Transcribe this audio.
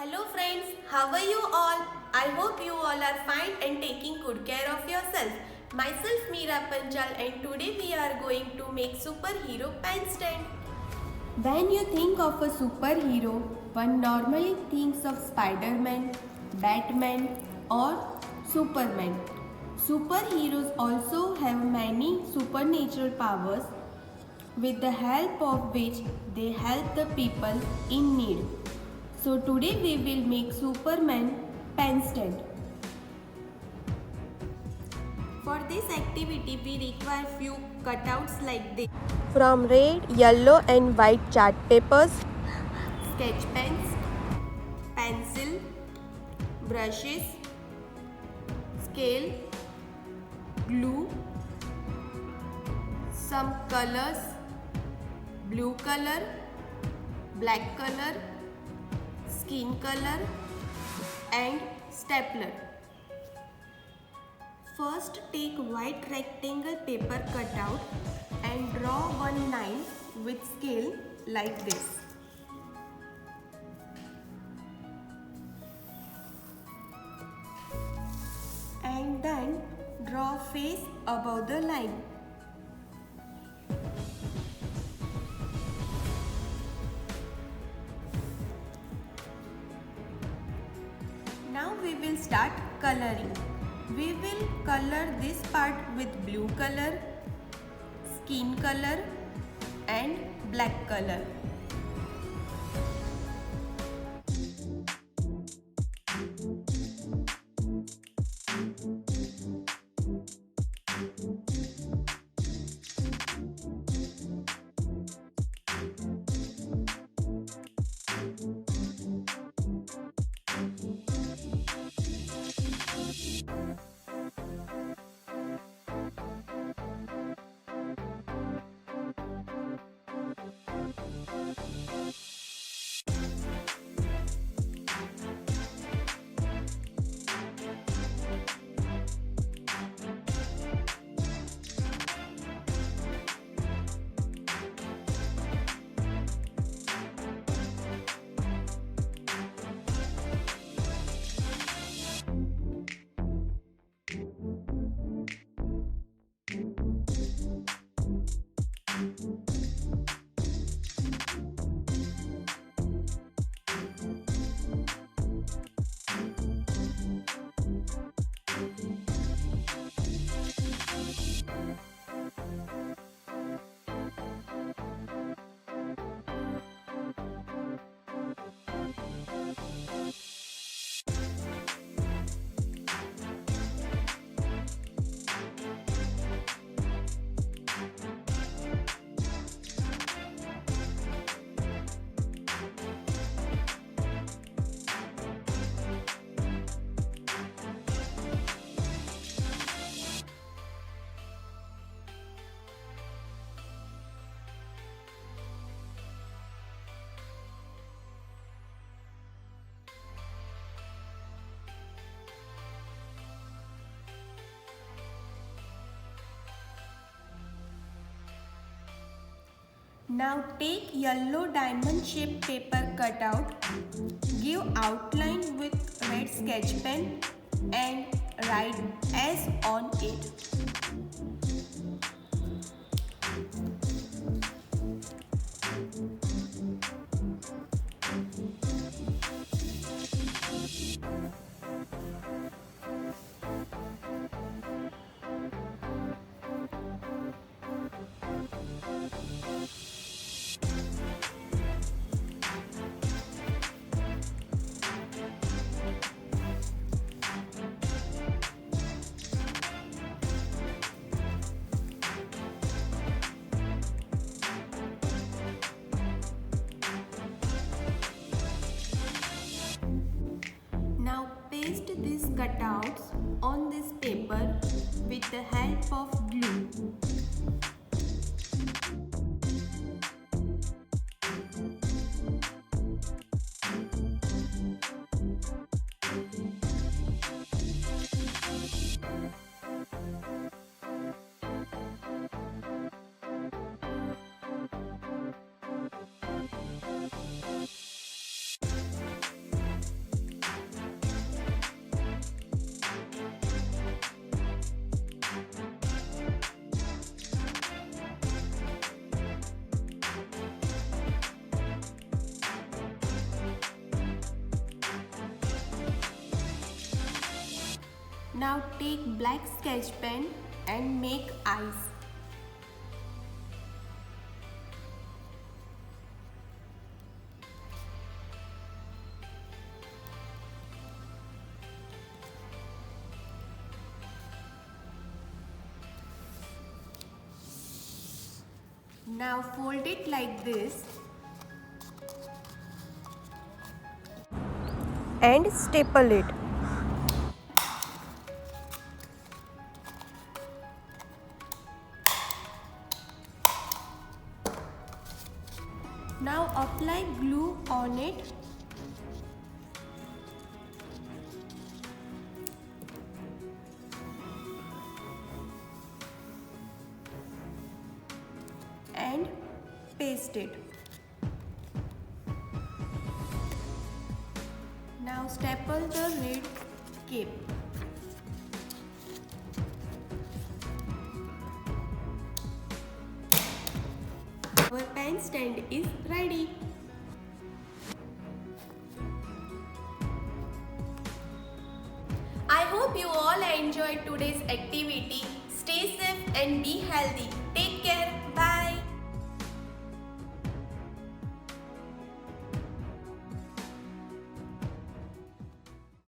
Hello friends, how are you all? I hope you all are fine and taking good care of yourself. Myself Meera Panchal and today we are going to make superhero pen stand. When you think of a superhero, one normally thinks of Spider-Man, Batman or Superman. Superheroes also have many supernatural powers with the help of which they help the people in need. So today we will make Superman pen stand. For this activity we require few cutouts like this. From red, yellow and white chart papers, sketch pens, pencil, brushes, scale, glue, some colors, blue color, black color, skin color and stapler. First take white rectangle paper cutout and draw one line with scale like this. And then draw face above the line. Now we will start coloring. We will color this part with blue color, skin color and black color. Now take yellow diamond shaped paper cutout, give outline with red sketch pen and write S on it. Now paste these cutouts on this paper with the help of glue. Now take black sketch pen and make eyes. Now fold it like this and staple it. Now apply glue on it. And paste it. Now staple the red cape. Our pen stand is ready. I hope you all enjoyed today's activity. Stay safe and be healthy. Take